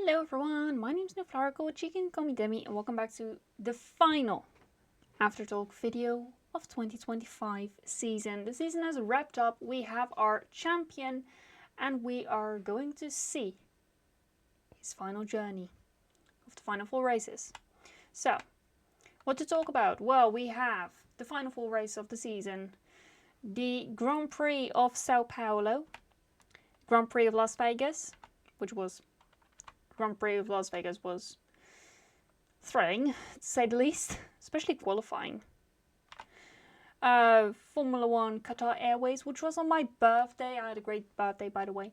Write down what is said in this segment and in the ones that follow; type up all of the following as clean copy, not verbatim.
Hello everyone, my name is NewFlowerGirl, but you can call me Demi, and welcome back to the final Aftertalk video of 2025 season. The season has wrapped up, we have our champion, and we are going to see his final journey of the final 4 races. So, what to talk about? Well, we have the final 4 race of the season, the Grand Prix of Sao Paulo, Grand Prix of Las Vegas, which was Grand Prix of Las Vegas was thrilling, to say the least, especially qualifying. Formula 1 Qatar Airways, which was on my birthday. I had a great birthday, by the way.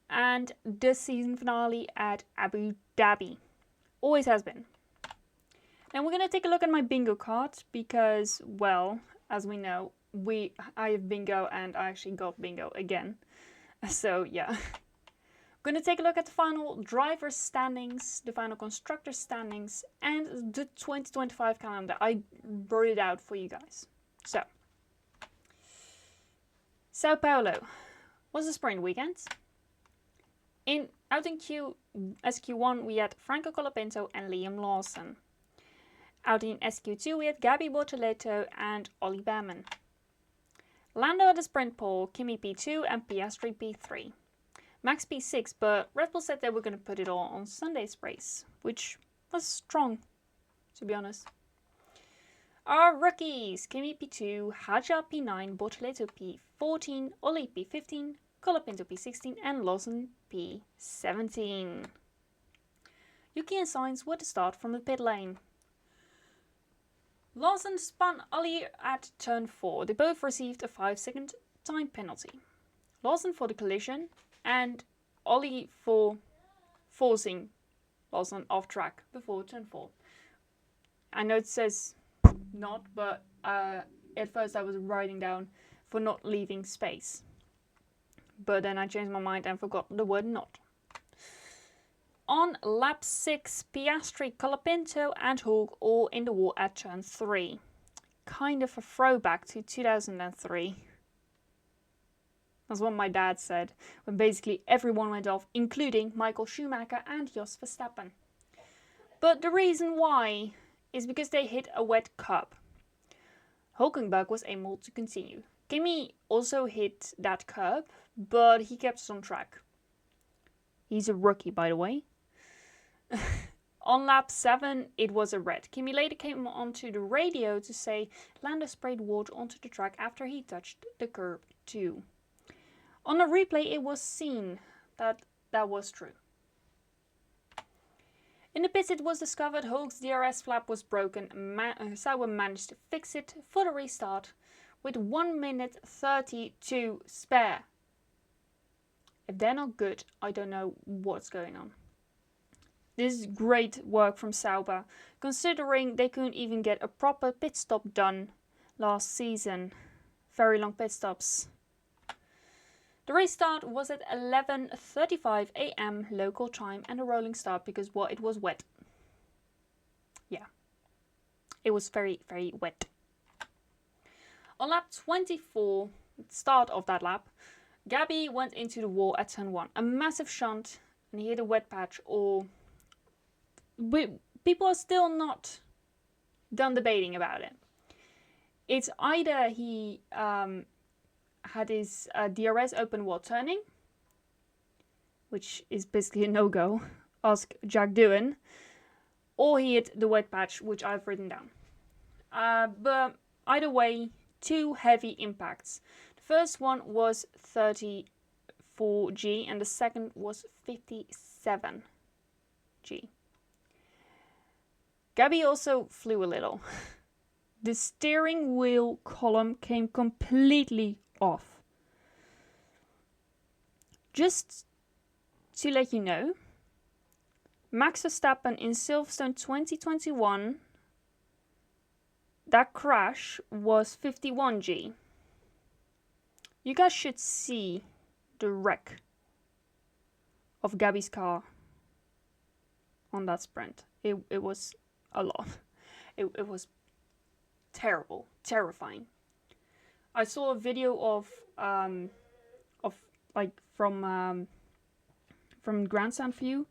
And the season finale at Abu Dhabi. Always has been. Now we're going to take a look at my bingo card because, well, as we know, I have bingo and I actually got bingo again. So, yeah. Going to take a look at the final driver standings, the final constructor standings, and the 2025 calendar. I wrote it out for you guys. So, Sao Paulo was a sprint weekend. Out in SQ1 we had Franco Colapinto and Liam Lawson. Out in SQ2 we had Gabi Bortoleto and Ollie Behrman. Lando at the sprint pole, Kimi P2 and Piastri P3. Max P6, but Red Bull said they were going to put it all on Sunday's race, which was strong, to be honest. Our rookies, Kimi P2, Hadjar P9, Bortoleto P14, Ollie P15, Colapinto P16 and Lawson P17. Yuki and Sainz were to start from the pit lane. Lawson spun Ollie at turn 4. They both received a 5-second time penalty. Lawson for the collision, and Ollie for forcing Lawson off track before turn 4. I know it says not, but at first I was writing down for not leaving space. But then I changed my mind and forgot the word not. On lap 6, Piastri, Colapinto and Hulk all in the wall at turn 3. Kind of a throwback to 2003. That's what my dad said, when basically everyone went off, including Michael Schumacher and Jos Verstappen. But the reason why is because they hit a wet curb. Hulkenberg was able to continue. Kimi also hit that curb, but he kept us on track. He's a rookie, by the way. On lap 7, it was a red. Kimi later came onto the radio to say Lando sprayed water onto the track after he touched the curb too. On a replay, it was seen that was true. In the pits, it was discovered Hulk's DRS flap was broken. Sauber managed to fix it for the restart with 1 minute 30 to spare. If they're not good, I don't know what's going on. This is great work from Sauber, considering they couldn't even get a proper pit stop done last season. Very long pit stops. The race start was at 11:35 AM local time and a rolling start because, well, it was wet. Yeah, it was very, very wet. On lap 24, start of that lap, Gabi went into the wall at turn 1. A massive shunt and he hit a wet patch, or people are still not done debating about it. It's either he had his DRS open while turning, which is basically a no-go, ask Jack Doohan, or he hit the wet patch, which I've written down. But either way, 2 heavy impacts. The first one was 34G and the second was 57G. Gabi also flew a little. The steering wheel column came completely off. Just to let you know, Max Verstappen in Silverstone 2021, that crash was 51G. You guys should see the wreck of Gabi's car on that sprint. It was a lot. It was terrible, terrifying. I saw a video of like from grandstand view,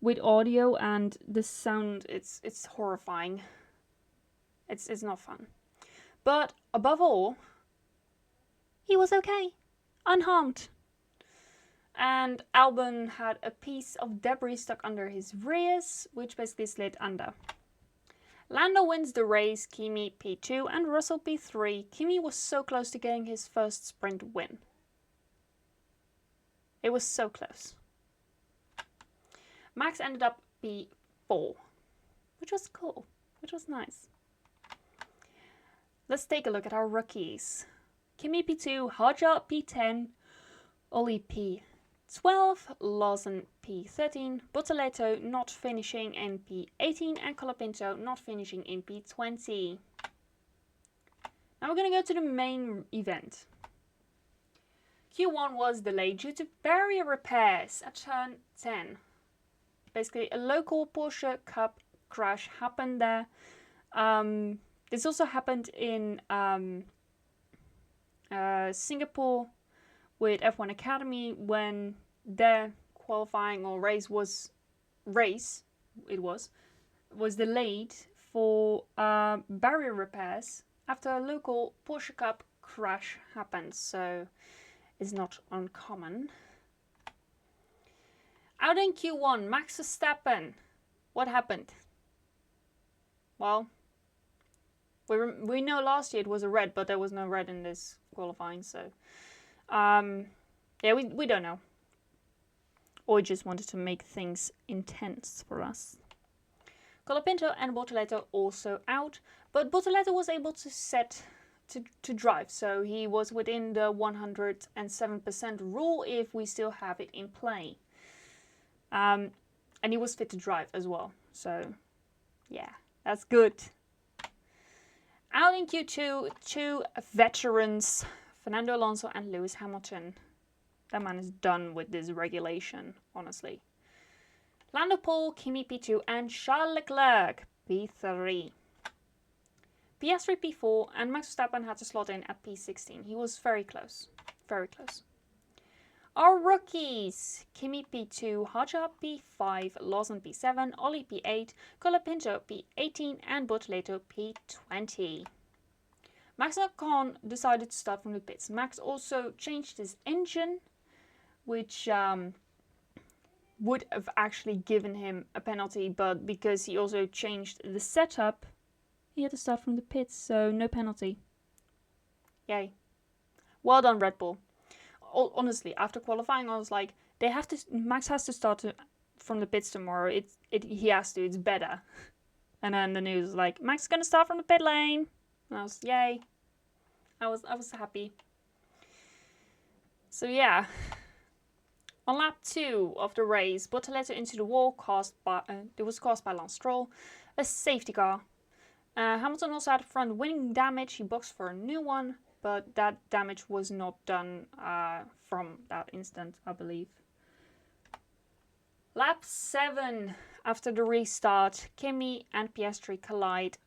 with audio and the sound, it's horrifying. It's not fun. But above all, he was okay, unharmed. And Albon had a piece of debris stuck under his rears, which basically slid under. Lando wins the race, Kimi P2 and Russell P3. Kimi was so close to getting his first sprint win. It was so close. Max ended up P4, which was cool, which was nice. Let's take a look at our rookies. Kimi P2, Hadjar P10, Ollie P12, Lawson P13, Bortoleto not finishing in P18 and Colapinto not finishing in P20. Now we're going to go to the main event. Q1 was delayed due to barrier repairs at turn 10. Basically, a local Porsche Cup crash happened there. This also happened in Singapore with F1 Academy when their qualifying or race was delayed for barrier repairs after a local Porsche Cup crash happened. So it's not uncommon. Out in Q1, Max Verstappen. What happened? Well, we know last year it was a red, but there was no red in this qualifying, so yeah, we don't know. Or just wanted to make things intense for us. Colapinto and Bortoleto also out, but Bortoleto was able to set to drive, so he was within the 107% rule if we still have it in play. And he was fit to drive as well, so yeah, that's good. Out in Q2, two veterans, Fernando Alonso and Lewis Hamilton. That man is done with this regulation, honestly. Lando Paul, Kimi P2 and Charles Leclerc P3. Piastri P4 and Max Verstappen had to slot in at P16. He was very close, very close. Our rookies, Kimi P2, Hadjar P5, Lawson P7, Ollie P8, Colapinto P18 and Bortoleto P20. Max Ocon decided to start from the pits. Max also changed his engine, which would have actually given him a penalty, but because he also changed the setup, he had to start from the pits, so no penalty. Yay. Well done, Red Bull. Honestly, after qualifying, I was like, Max has to start from the pits tomorrow. He has to. It's better. And then the news was like, Max is gonna start from the pit lane. And I was, yay. I was happy. So yeah, on lap 2 of the race, Bortoleto into the wall it was caused by Lance Stroll, a safety car. Hamilton also had front wing damage. He boxed for a new one, but that damage was not done from that incident, I believe. Lap 7, after the restart, Kimi and Piastri collide,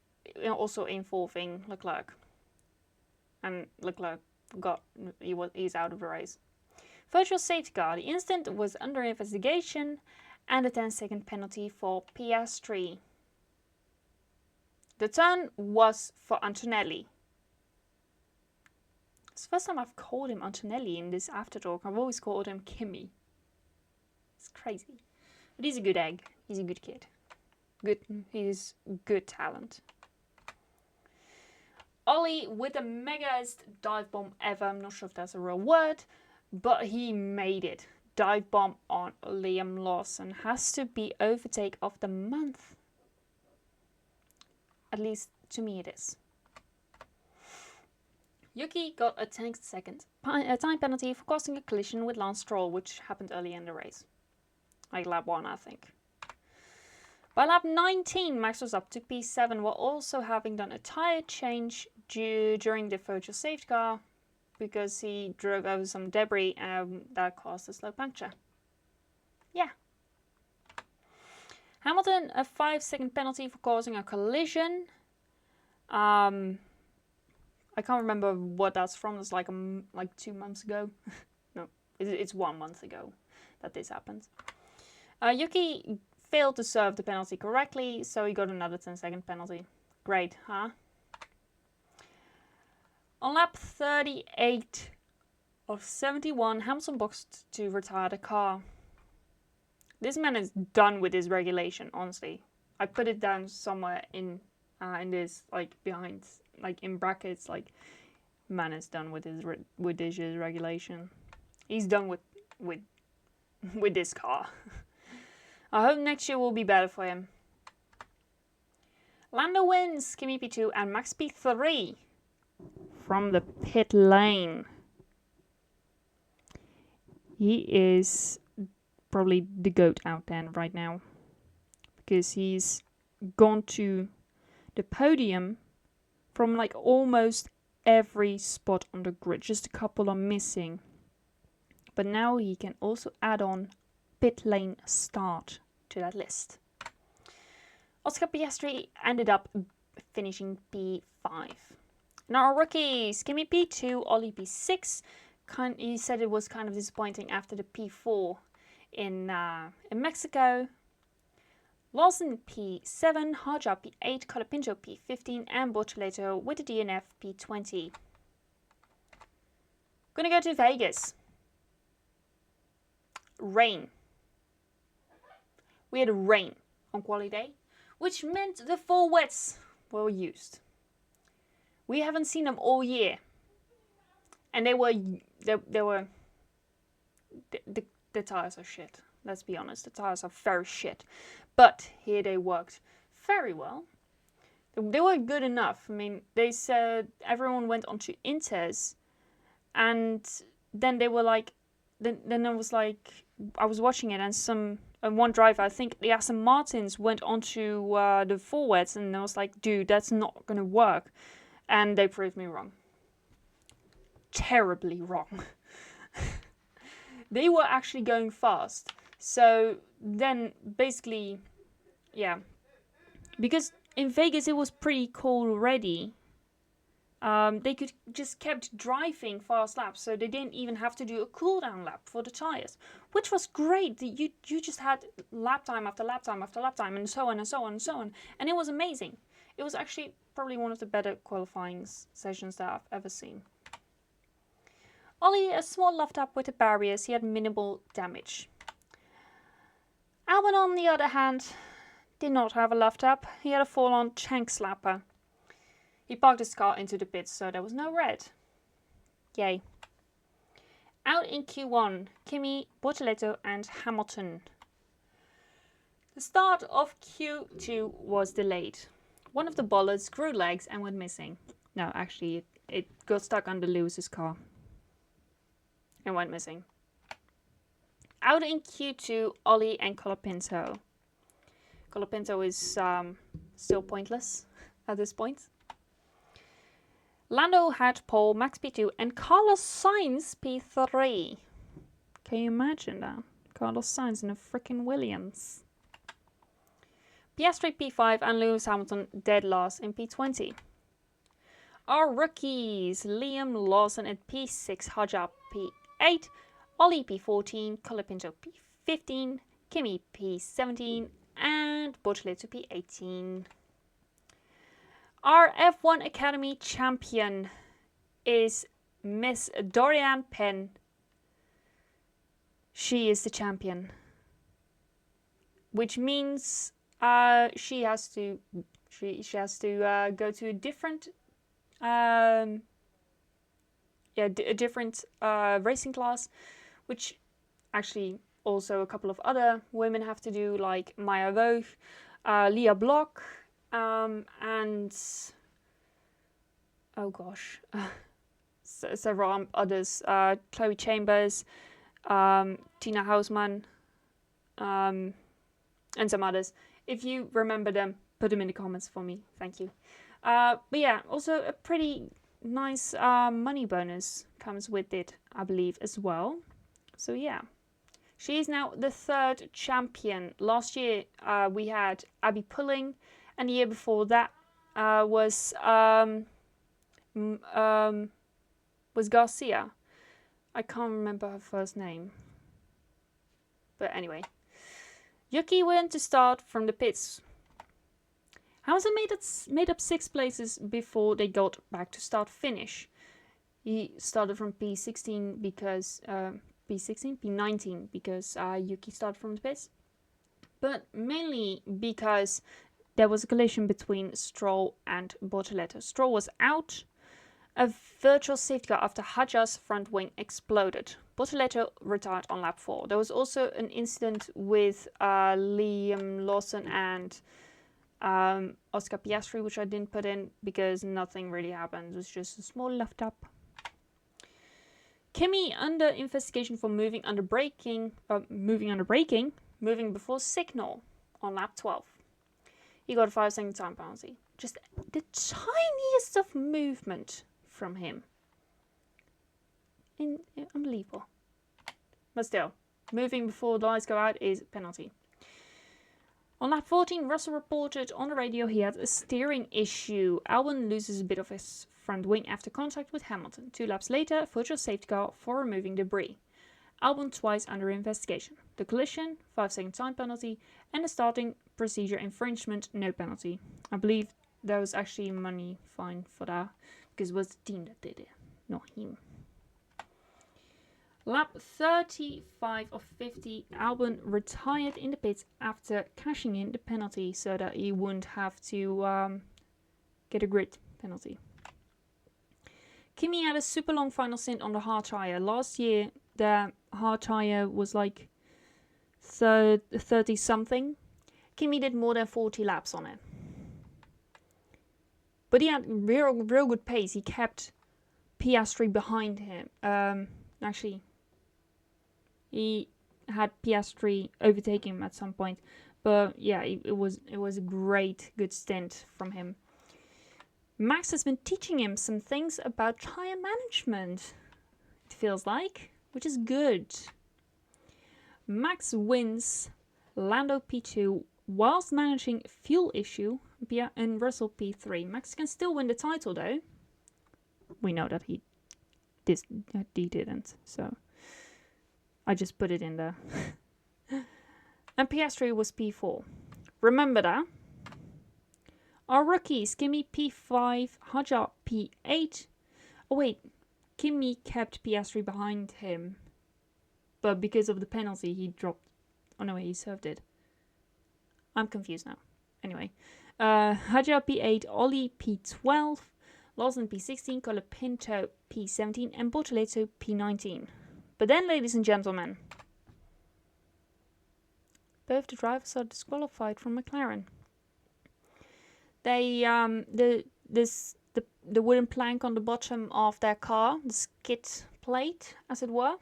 also involving Leclerc. And Leclerc he's out of the race. Virtual safety car. The incident was under investigation and a 10-second penalty for Piastri. The turn was for Antonelli. It's the first time I've called him Antonelli in this Aftertalk. I've always called him Kimi. It's crazy. But he's a good egg. He's a good kid. He's good talent. Ollie with the megast dive bomb ever. I'm not sure if that's a real word, but he made it. Dive bomb on Liam Lawson. Has to be overtake of the month. At least to me it is. Yuki got a 10-second time penalty for causing a collision with Lance Stroll, which happened early in the race. Like lap 1, I think. By lap 19, Max was up to P7 while also having done a tyre change during the virtual safety car because he drove over some debris and that caused a slow puncture. Yeah. Hamilton, a 5-second penalty for causing a collision. I can't remember what that's from. It's like 2 months ago. No, it's 1 month ago that this happened. Yuki failed to serve the penalty correctly, so he got another 10-second penalty. Great, huh? On lap 38 of 71, Hamilton boxed to retire the car. This man is done with his regulation, honestly. I put it down somewhere in this, like, behind, like, in brackets, like, man is done with his regulation. He's done with this car. I hope next year will be better for him. Lando wins, Kimi P2 and Max P3 from the pit lane. He is probably the GOAT out there right now, because he's gone to the podium from like almost every spot on the grid. Just a couple are missing. But now he can also add on pit lane start to that list. Oscar Piastri ended up finishing P5. Now our rookies, Kimi P2, Ollie P6. He said it was kind of disappointing after the P4 in Mexico. Lawson P7, Harjar P8, Colapinto P15, and Bortoleto with the DNF P20. Gonna go to Vegas. Rain. We had rain on quali day, which meant the full wets were used. We haven't seen them all year, and the tires are shit. Let's be honest, the tires are very shit. But here they worked very well. They were good enough. I mean, they said everyone went onto Inters, and then they were like, then I was like, I was watching it, and one driver, I think the Aston Martins, went onto the full wets, and I was like, dude, that's not gonna work. And they proved me wrong. Terribly wrong. They were actually going fast. So then basically, yeah, because in Vegas it was pretty cold already. They could just kept driving fast laps, so they didn't even have to do a cool down lap for the tires, which was great. You just had lap time after lap time after lap time, and so on and so on and so on, and it was amazing. It was actually probably one of the better qualifying sessions that I've ever seen. Ollie, a small left up with the barriers, he had minimal damage. Albon, on the other hand, did not have a left up. He had a full-on shank slapper. He parked his car into the pits, so there was no red. Yay. Out in Q1, Kimi, Bortoleto and Hamilton. The start of Q2 was delayed. One of the bollards grew legs and went missing. No, actually, it got stuck under Lewis's car and went missing. Out in Q2, Ollie and Colapinto. Colapinto is still pointless at this point. Lando had pole, Max P2, and Carlos Sainz P3. Can you imagine that? Carlos Sainz in a freaking Williams. Piastri P5 and Lewis Hamilton dead last in P20. Our rookies, Liam Lawson at P6, Harjar P8, Ollie P14, Colapinto P15, Kimi P17, and Bortoleto P18. Our F1 Academy champion is Miss Dorian Penn. She is the champion, which means she has to go to a different a different racing class, which actually also a couple of other women have to do, like Maya Vogue, Leah Block, and oh gosh, several others, Chloe Chambers, Tina Hausmann, and some others. If you remember them, put them in the comments for me. Thank you. But yeah, also a pretty nice money bonus comes with it, I believe, as well. So yeah, she is now the third champion. Last year we had Abby Pulling, and the year before that was Garcia. I can't remember her first name, but anyway, Yuki went to start from the pits. Hamilton made up 6 places before they got back to start finish. He started from P16 because P19 because Yuki started from the pits, but mainly because there was a collision between Stroll and Bortoleto. Stroll was out. A virtual safety car after Hadjar's front wing exploded. Bortoleto retired on lap 4. There was also an incident with Liam Lawson and Oscar Piastri, which I didn't put in because nothing really happened. It was just a small left up. Kimi under investigation for moving before signal on lap 12. He got a 5-second time penalty. Just the tiniest of movement from him. Unbelievable. But still, moving before the lights go out is a penalty. On lap 14, Russell reported on the radio he had a steering issue. Albon loses a bit of his front wing after contact with Hamilton. 2 laps later, virtual safety car for removing debris. Albon twice under investigation. The collision, 5-second time penalty, and the starting procedure infringement, no penalty. I believe there was actually money fine for that, because it was the team that did it, not him. Lap 35 of 50, Albon retired in the pits after cashing in the penalty so that he wouldn't have to get a grid penalty. Kimi had a super long final stint on the hard tyre. Last year, the hard tyre was like 30 something. Kimi did more than 40 laps on it. But he had real good pace. He kept Piastri behind him. Actually, he had Piastri overtaking him at some point. But yeah, it was a good stint from him. Max has been teaching him some things about tyre management, it feels like, which is good. Max wins, Lando P2, whilst managing fuel issue, and Russell P3. Max can still win the title though. We know that he didn't, so I just put it in there. And Piastri was P4. Remember that. Our rookies, Kimi P5, Hadjar P8. Oh wait, Kimi kept Piastri behind him. But because of the penalty, he dropped. Oh no, he served it. I'm confused now. Anyway, Hadjar P8, Ollie P12, Lawson P16, Colapinto P17, and Bortoleto P19. But then, ladies and gentlemen, both the drivers are disqualified from McLaren. They the wooden plank on the bottom of their car, the skid plate, as it were.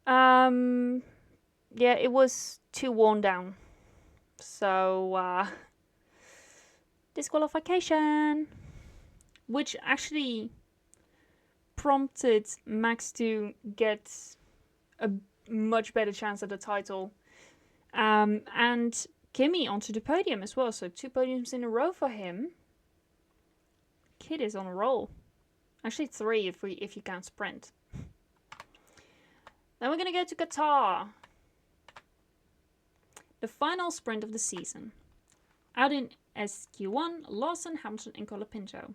Yeah, it was too worn down. So disqualification, which actually prompted Max to get a much better chance at the title, and Kimi onto the podium as well. So 2 podiums in a row for him. Kid is on a roll. Actually 3 if you count sprint. Then we're gonna go to Qatar. The final sprint of the season. Out in SQ1, Lawson, Hamilton and Colapinto.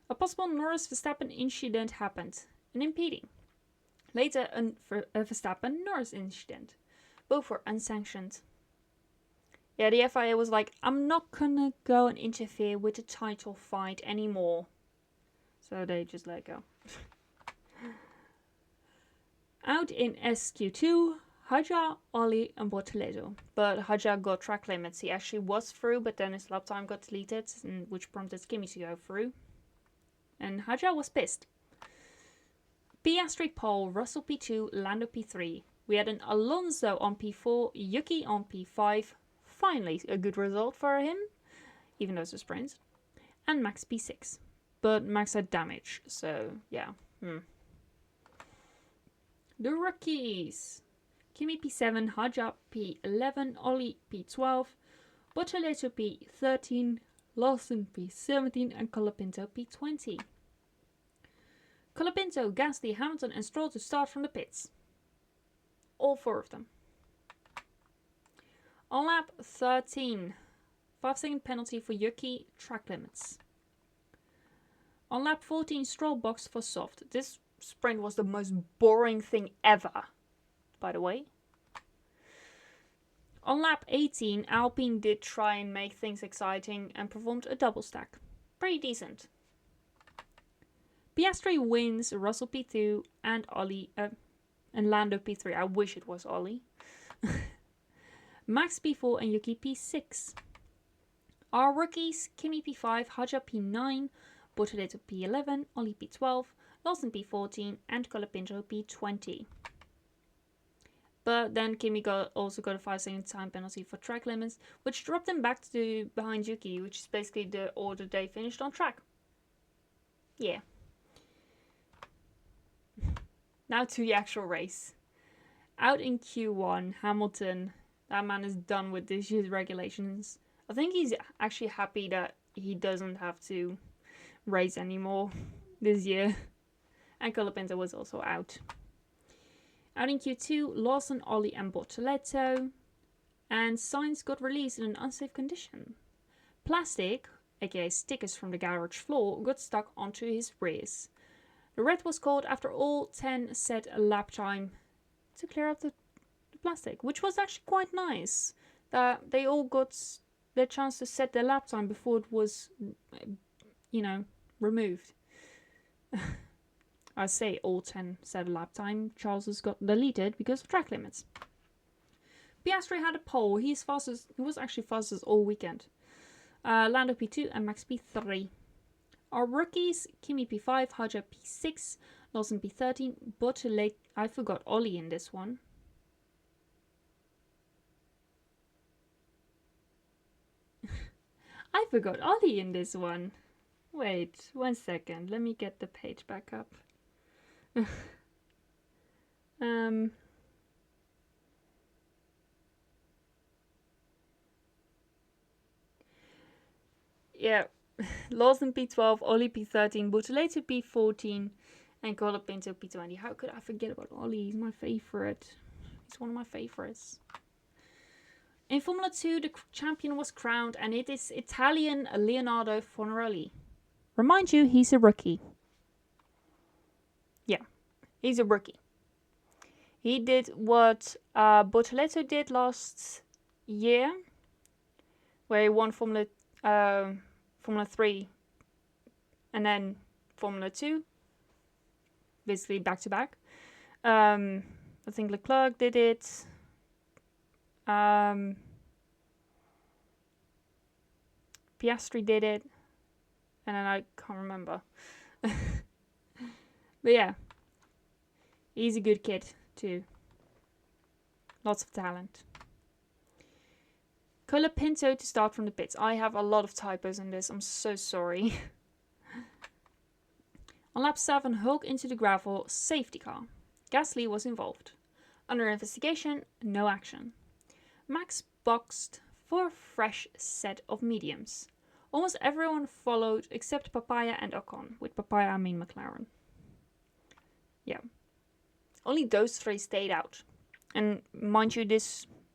A possible Norris-Verstappen incident happened, an impeding. Later, a Verstappen-Norris incident. Both were unsanctioned. Yeah, the FIA was like, I'm not gonna go and interfere with the title fight anymore. So they just let go. Out in SQ2, Hadjar, Ollie and Bortoleto. But Hadjar got track limits. He actually was through, but then his lap time got deleted, which prompted Kimi to go through. And Hadjar was pissed. Piastri pole, Russell P2, Lando P3. We had an Alonso on P4, Yuki on P5. Finally, a good result for him, even though it's a sprint. And Max P6. But Max had damage, so yeah. The rookies. Kimi P7, Hadjar P11, Ollie P12, Bortoleto P13, Lawson P17 and Colapinto P20. Colapinto, Gasly, Hamilton and Stroll to start from the pits. All 4 of them. On lap 13, 5-second penalty for Yuki, track limits. On lap 14, Stroll boxed for soft. This sprint was the most boring thing ever, by the way. On lap 18, Alpine did try and make things exciting and performed a double stack. Pretty decent. Piastri wins, Russell P2 and Lando P3. I wish it was Ollie. Max P4 and Yuki P6. Our rookies, Kimi P5, Hadja P9, Bortoleto P11, Ollie P12, Lawson P14 and Colapinto P20. But then Kimi also got a 5-second time penalty for track limits, which dropped them back to behind Yuki, which is basically the order they finished on track. Yeah. Now to the actual race. Out in Q1, Hamilton, that man is done with this year's regulations. I think he's actually happy that he doesn't have to race anymore this year. And Colapinto was also out. Out in Q2, Lawson, Ollie and Bortoleto. And Sainz got released in an unsafe condition. Plastic, aka stickers from the garage floor, got stuck onto his rears. The red was called after all 10 set a lap time to clear up the plastic, which was actually quite nice. That they all got their chance to set their lap time before it was, removed. I say all 10 set a lap time. Charles's got deleted because of track limits. Piastri had a pole. He was actually fastest all weekend. Lando P2 and Max P3. Our rookies, Kimi P5, Hadja P6, Lawson P13, Bortoleto. I forgot Ollie in this one. I forgot Ollie in this one. Wait, 1 second. Let me get the page back up. Yeah, Lawson P12, Ollie P13, Bortoleto P14, and Colapinto P20. How could I forget about Ollie? He's my favorite. He's one of my favorites. In Formula 2, the champion was crowned, and it is Italian Leonardo Fornaroli. Remind you, he's a rookie. Yeah, he's a rookie. He did what Bortoleto did last year, where he won Formula 3 and then Formula 2, basically back to back. I think Leclerc did it. Piastri did it, and then I can't remember. But yeah, he's a good kid too. Lots of talent. Colapinto to start from the pits. I have a lot of typos in this. I'm so sorry. On lap 7, Hulk into the gravel, safety car. Gasly was involved. Under investigation, no action. Max boxed for a fresh set of mediums. Almost everyone followed except Papaya and Ocon. With Papaya I mean McLaren. Yeah. Only those 3 stayed out. And mind you,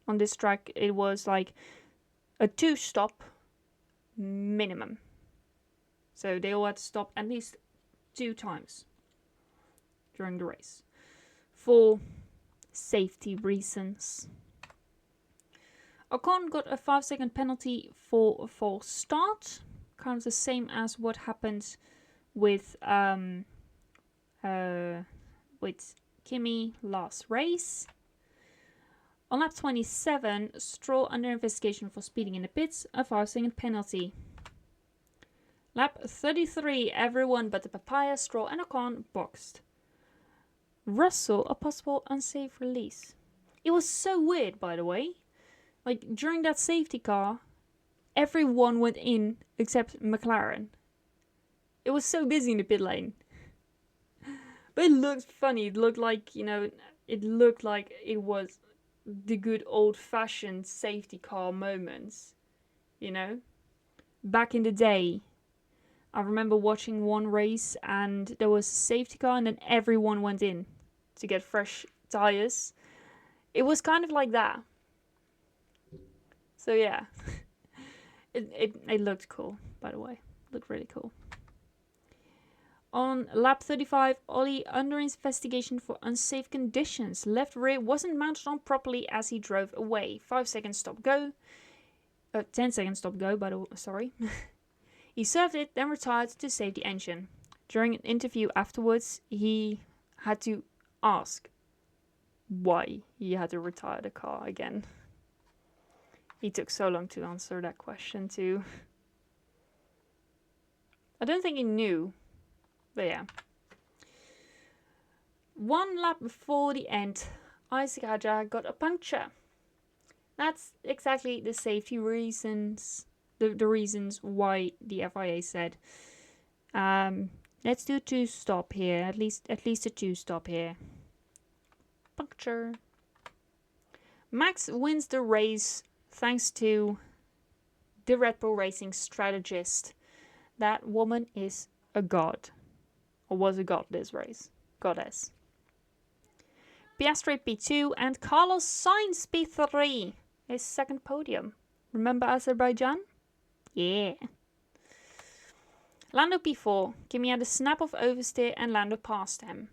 on this track it was like a 2-stop minimum. So they all had to stop at least 2 times during the race for safety reasons. Ocon got a 5-second penalty for a false start, kind of the same as what happened with Kimi last race. On lap 27, Stroll under investigation for speeding in the pits, a 5-second penalty. Lap 33, everyone but the Papaya, Stroll and Ocon boxed. Russell, a possible unsafe release. It was so weird, by the way. Like, during that safety car, everyone went in except McLaren. It was so busy in the pit lane. But it looked funny. It looked like, it was the good old-fashioned safety car moments. Back in the day, I remember watching one race and there was a safety car and then everyone went in to get fresh tires. It was kind of like that. So yeah, it looked cool, by the way. Looked really cool. On lap 35, Ollie under investigation for unsafe conditions. Left rear wasn't mounted on properly as he drove away. 5 seconds stop go. 10 seconds stop go, by the way, sorry. He served it, then retired to save the engine. During an interview afterwards, he had to ask why he had to retire the car again. He took so long to answer that question too. I don't think he knew, but yeah. 1 lap before the end, Isaac Hadjar got a puncture. That's exactly the safety reasons, the reasons why the FIA said, let's do 2 stop here, at least a 2 stop here. Puncture. Max wins the race thanks to the Red Bull Racing strategist. That woman is a god, or was a god this race, goddess. Piastri P2 and Carlos Sainz P3, his second podium. Remember Azerbaijan? Yeah. Lando P4, Kimi had a snap of oversteer and Lando passed him.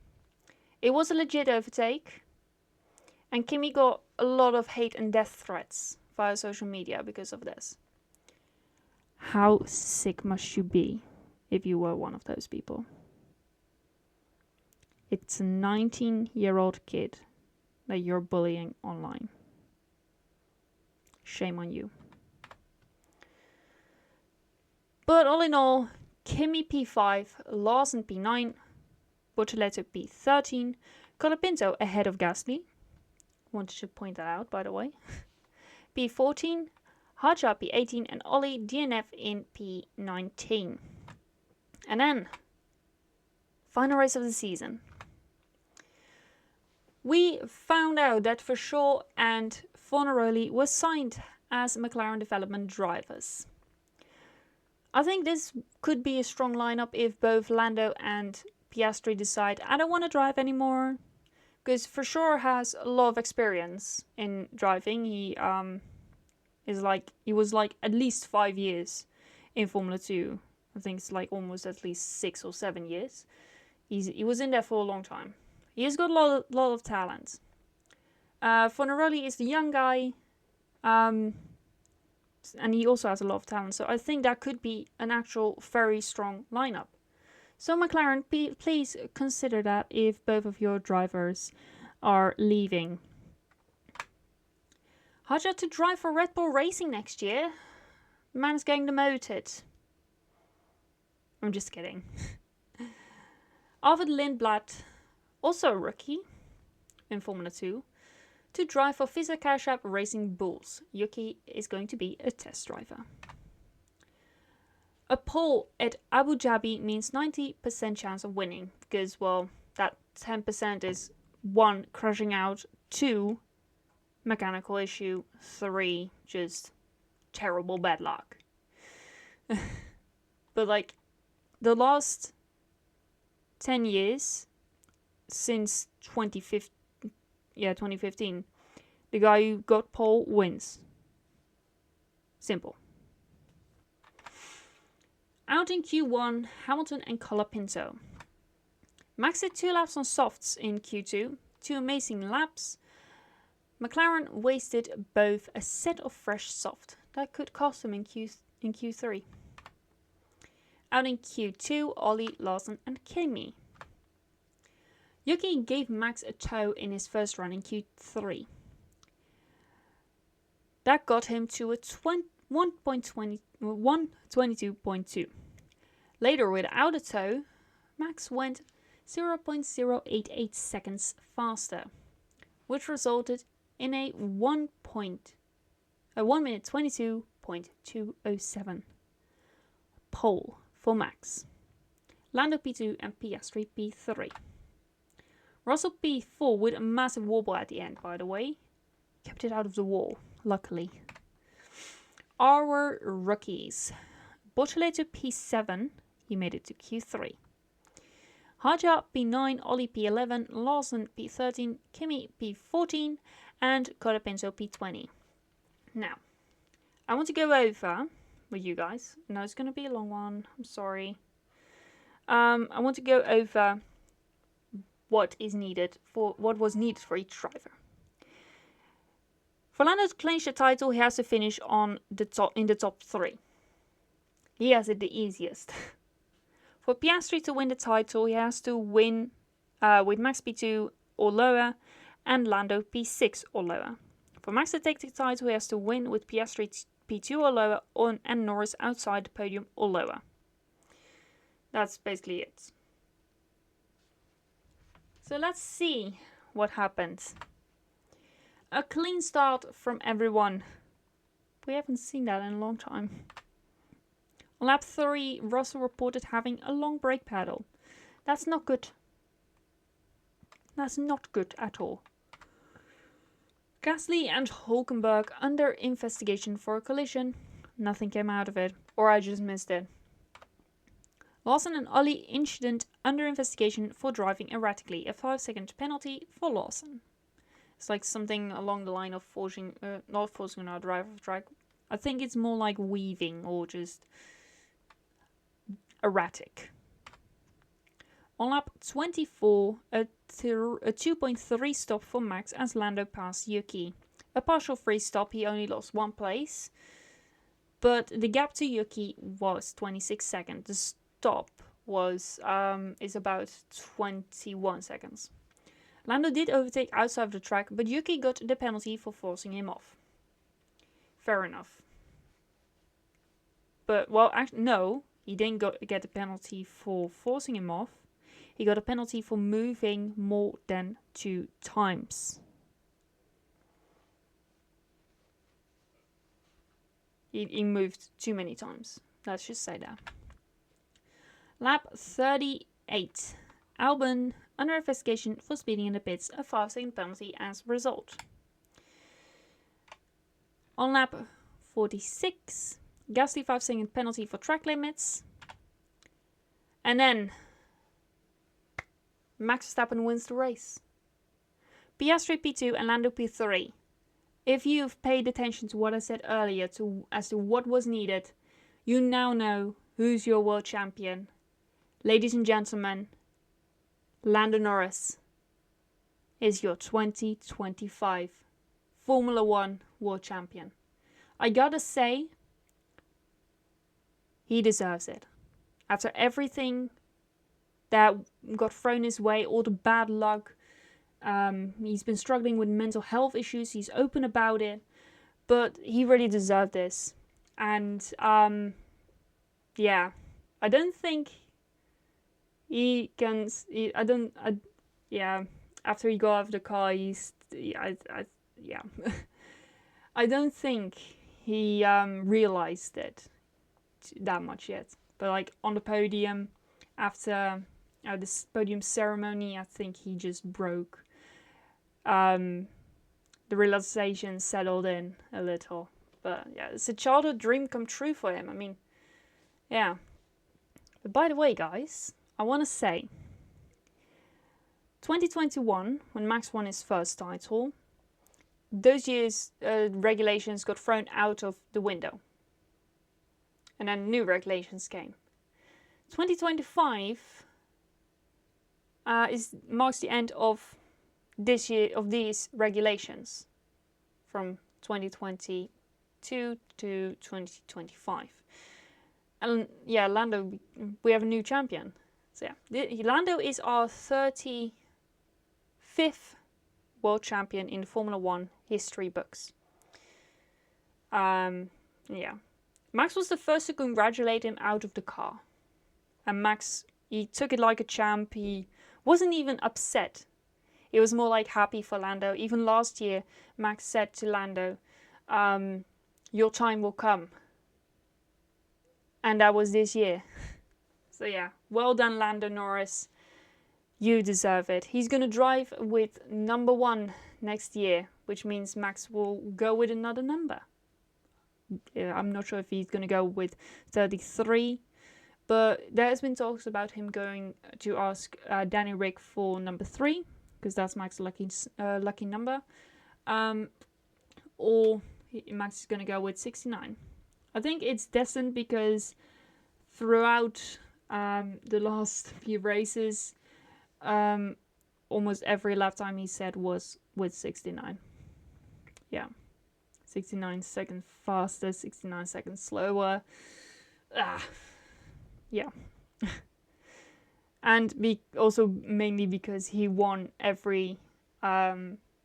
It was a legit overtake, and Kimi got a lot of hate and death threats via social media because of this. How sick must you be if you were one of those people? It's a 19-year-old kid that you're bullying online. Shame on you. But all in all, Kimi P5, Lawson P9, Bortoleto P13, Colapinto ahead of Gasly. Wanted to point that out, by the way. P14, Hadjar P18, and Ollie DNF in P19. And then, final race of the season. We found out that Verschoor and Fornaroli were signed as McLaren development drivers. I think this could be a strong lineup if both Lando and Piastri decide, I don't want to drive anymore. Because Verschoor has a lot of experience in driving. He was like at least 5 years in Formula 2. I think it's like almost at least 6 or 7 years. He was in there for a long time. He has got a lot of talent. Fornaroli is the young guy, and he also has a lot of talent. So I think that could be an actual very strong lineup. So McLaren, please consider that if both of your drivers are leaving. Hadjar to drive for Red Bull Racing next year. The man's getting demoted. I'm just kidding. Arvid Lindblad, also a rookie in Formula 2, to drive for Visa Cash App Racing Bulls. Yuki is going to be a test driver. A pole at Abu Dhabi means 90% chance of winning, because, well, that 10% is 1, crashing out, 2, mechanical issue, 3, just terrible bad luck. But, like, the last 10 years, since 2015, the guy who got pole wins. Simple. Out in Q1, Hamilton and Colapinto. Max did 2 laps on softs in Q2, 2 amazing laps. McLaren wasted both a set of fresh soft. That could cost him in Q3. Out in Q2, Ollie, Lawson and Kimi. Yuki gave Max a tow in his first run in Q3. That got him to a 122.2. Later, without a tow, Max went 0.088 seconds faster, which resulted in a 1 minute 22.207 pole for Max. Lando P2 and Piastri P3. Russell P4 with a massive wobble at the end, by the way. Kept it out of the wall, luckily. Our rookies. Bortoleto P7, he made it to Q3. Hadjar P9, Ollie P11, Lawson P13, Kimi P14, and Colapinto P20. Now, I want to go over with you guys. No, it's going to be a long one. I'm sorry. I want to go over what was needed for each driver. For Lando to clinch the title, he has to finish in the top 3. He has it the easiest. For Piastri to win the title, he has to win with Max P2 or lower and Lando P6 or lower. For Max to take the title, he has to win with Piastri P2 or lower and Norris outside the podium or lower. That's basically it. So let's see what happens. A clean start from everyone. We haven't seen that in a long time. On lap 3, Russell reported having a long brake pedal. That's not good. That's not good at all. Gasly and Hulkenberg under investigation for a collision. Nothing came out of it, or I just missed it. Lawson and Ollie incident under investigation for driving erratically. A 5-second penalty for Lawson. It's like something along the line of not forcing another driver off track. I think it's more like weaving or just erratic. On lap 24, a 2.3 stop for Max as Lando passed Yuki. A partial free stop, he only lost 1 place. But the gap to Yuki was 26 seconds. The stop is about 21 seconds. Lando did overtake outside of the track, but Yuki got the penalty for forcing him off. Fair enough. But, well, actually, no, he didn't get a penalty for forcing him off. He got a penalty for moving more than 2 times. He moved too many times. Let's just say that. Lap 38. Albon under investigation for speeding in the pits. A 5-second penalty as a result. On lap 46. Gasly 5-second penalty for track limits. And then Max Verstappen wins the race. Piastri P2 and Lando P3. If you've paid attention to what I said earlier as to what was needed, you now know who's your world champion. Ladies and gentlemen, Lando Norris is your 2025 Formula 1 world champion. I gotta say, he deserves it. After everything that got thrown his way, all the bad luck, he's been struggling with mental health issues, he's open about it, but he really deserved this. And yeah, I don't think he can, after he got out of the car, I don't think he realized it that much yet. But like on the podium, after this podium ceremony, I think he just broke. The realization settled in a little. But yeah, it's a childhood dream come true for him. I mean, yeah. But by the way, guys, I want to say 2021, when Max won his first title, those years regulations got thrown out of the window. And then new regulations came. 2025 marks the end of this year of these regulations from 2022 to 2025. And yeah, Lando, we have a new champion. So yeah, Lando is our 35th world champion in the Formula 1 history books. Yeah. Max was the first to congratulate him out of the car. And Max, he took it like a champ. He wasn't even upset. He was more like happy for Lando. Even last year, Max said to Lando, your time will come. And that was this year. So yeah, well done, Lando Norris. You deserve it. He's going to drive with number 1 next year, which means Max will go with another number. I'm not sure if he's going to go with 33, but there has been talks about him going to ask Danny Rick for number 3, because that's Max's lucky number, or Max is going to go with 69. I think it's destined because throughout the last few races, almost every lap time he said was with 69. Yeah. 69 seconds faster, 69 seconds slower. Yeah. And also mainly because he won every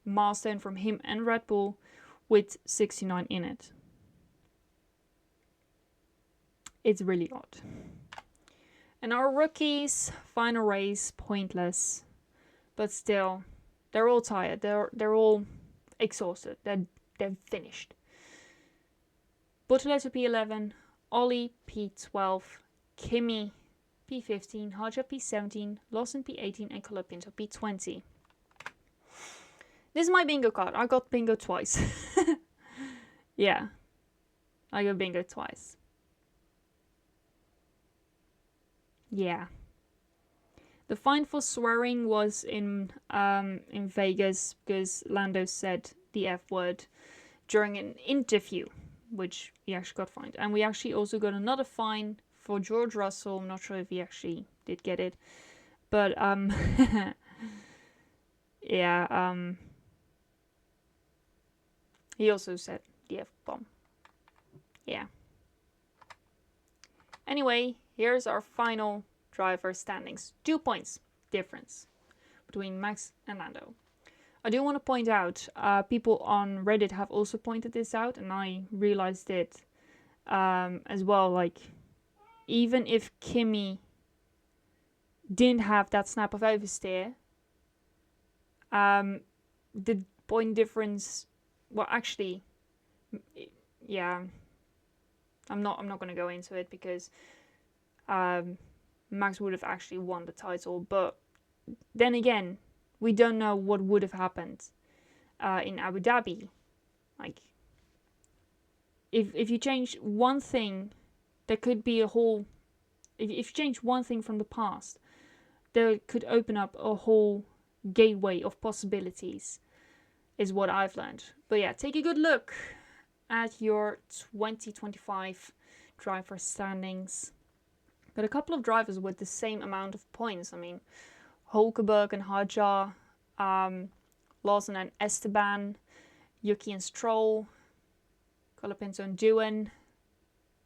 milestone from him and Red Bull with 69 in it. It's really odd. And our rookies, final race, pointless. But still, they're all tired. They're all exhausted. They're finished. Bortoleto P11, Ollie P12, Kimi P15, Hadja P17, Lawson P18, and Colapinto P20. This is my bingo card. I got bingo twice. Yeah, I got bingo twice. Yeah. The fine for swearing was in Vegas because Lando said the F word during an interview, which he actually got fined. And we actually also got another fine for George Russell. I'm not sure if he actually did get it, but yeah, he also said the F-bomb. Yeah. Anyway, here's our final driver standings. 2 points difference between Max and Lando. I do want to point out, people on Reddit have also pointed this out, and I realized it as well. Like, even if Kimi didn't have that snap of oversteer, the point difference, well, actually, yeah, I'm not going to go into it because Max would have actually won the title. But then again, we don't know what would have happened in Abu Dhabi. Like, if you change one thing, there could be a whole... If you change one thing from the past, there could open up a whole gateway of possibilities, is what I've learned. But yeah, take a good look at your 2025 driver standings. Got a couple of drivers with the same amount of points. I mean, Hulkenberg and Hadja, Lawson and Esteban, Yuki and Stroll, Colapinto and Doohan.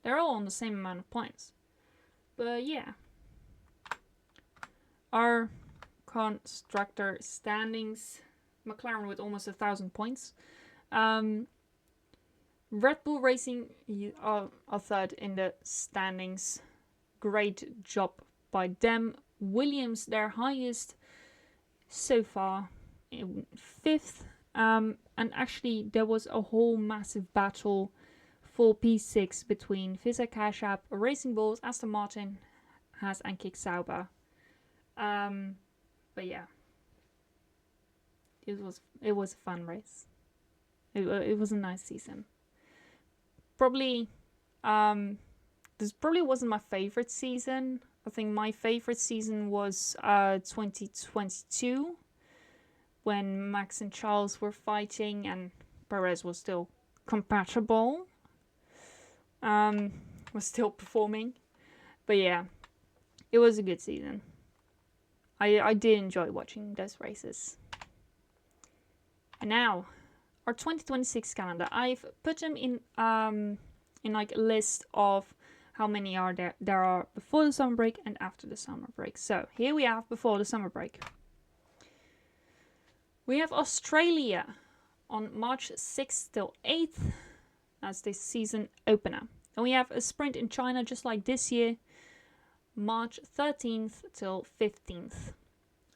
They're all on the same amount of points. But yeah. Our constructor standings. McLaren with almost 1,000 points. Red Bull Racing are third in the standings. Great job by them. Williams, their highest so far, in 5th. And actually, there was a whole massive battle for P6 between Visa Cash App, Racing Bulls, Aston Martin, Haas, and Kick Sauber. But yeah, it was a fun race. It was a nice season. Probably, this probably wasn't my favorite season. I think my favorite season was 2022, when Max and Charles were fighting and Perez was still compatible. Was still performing. But yeah, it was a good season. I did enjoy watching those races. And now, our 2026 calendar. I've put them in like a list of how many are there are before the summer break and after the summer break. So here we have before the summer break. We have Australia on March 6th till 8th. That's the season opener. And we have a sprint in China just like this year, March 13th till 15th.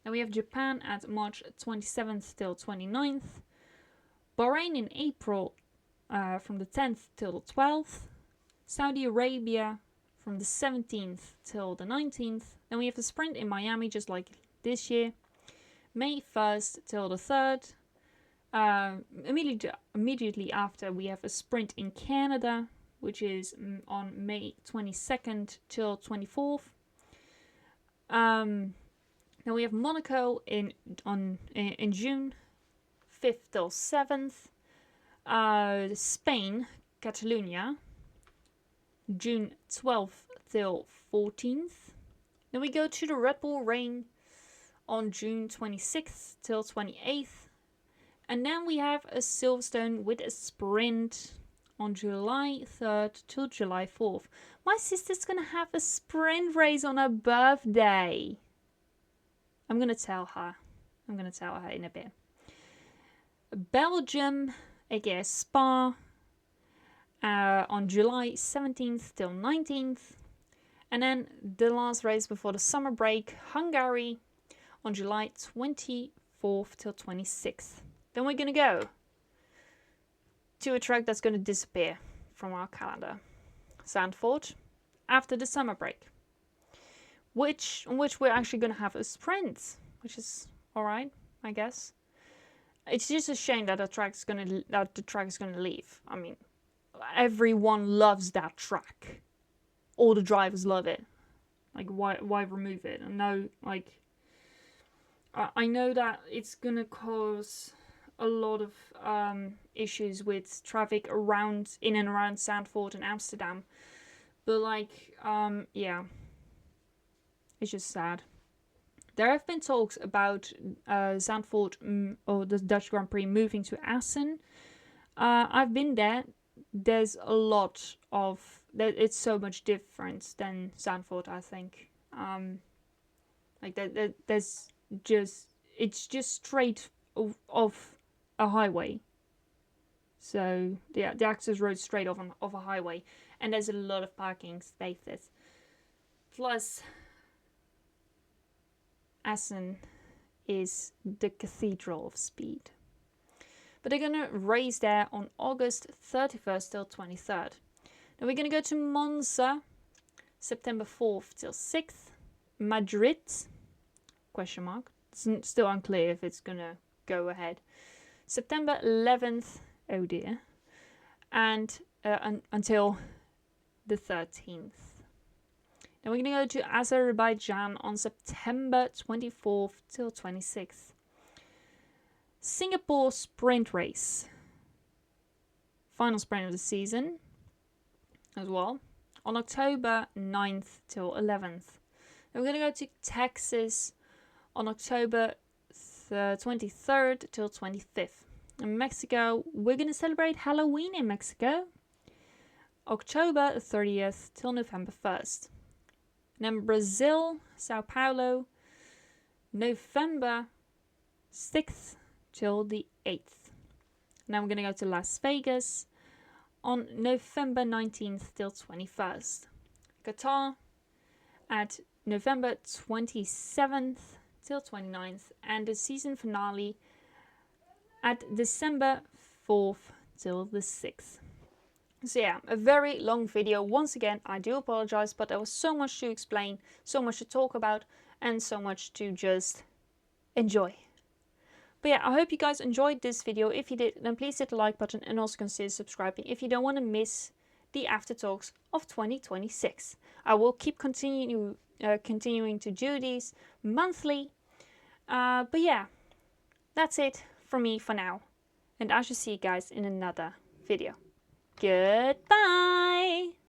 And we have Japan at March 27th till 29th. Bahrain in April from the 10th till the 12th. Saudi Arabia from the 17th till the 19th. Then we have the sprint in Miami just like this year, May 1st till the 3rd. Immediately after, we have a sprint in Canada, which is on May 22nd till 24th. Then we have Monaco in June 5th till 7th. Spain, Catalonia, June 12th till 14th. Then we go to the Red Bull Ring on June 26th till 28th. And then we have a Silverstone with a sprint on July 3rd till July 4th. My sister's gonna have a sprint race on her birthday. I'm gonna tell her in a bit. Belgium, aka Spa, on July 17th till 19th. And then the last race before the summer break, Hungary, on July 24th till 26th. Then we're gonna go to a track that's gonna disappear from our calendar, Zandvoort, after the summer break, on which we're actually gonna have a sprint, which is all right, I guess. It's just a shame that the track is gonna leave. I mean, everyone loves that track. All the drivers love it. Like, why remove it? And now, like, I know that it's gonna cause a lot of issues with traffic in and around Zandvoort and Amsterdam, but like, yeah, it's just sad. There have been talks about Zandvoort or the Dutch Grand Prix moving to Assen. I've been there. There's a lot of it's so much different than Zandvoort, I think. Like there's just it's just straight off a highway. So the access road straight off a highway, and there's a lot of parking spaces. Plus, Assen is the cathedral of speed. But they're gonna race there on August 31st till 23rd. Then we're gonna go to Monza, September 4th till 6th. Madrid, question mark. It's still unclear if it's gonna go ahead. September 11th, oh dear, and until the 13th. Then we're gonna go to Azerbaijan on September 24th till 26th. Singapore sprint race, final sprint of the season as well, on October 9th till 11th. Then we're gonna go to Texas on October 23rd till 25th. In Mexico, we're gonna celebrate Halloween in Mexico, October 30th till November 1st. And then Brazil, Sao Paulo, November 6th till the 8th. Now we're gonna go to Las Vegas on November 19th till 21st. Qatar at November 27th till 29th, and the season finale at December 4th till the 6th. So yeah, a very long video. Once again, I do apologize, but there was so much to explain, so much to talk about, and so much to just enjoy. But yeah, I hope you guys enjoyed this video. If you did, then please hit the like button and also consider subscribing if you don't want to miss the Aftertalks of 2026. I will keep continuing to do these monthly. But yeah, that's it from me for now. And I shall see you guys in another video. Goodbye!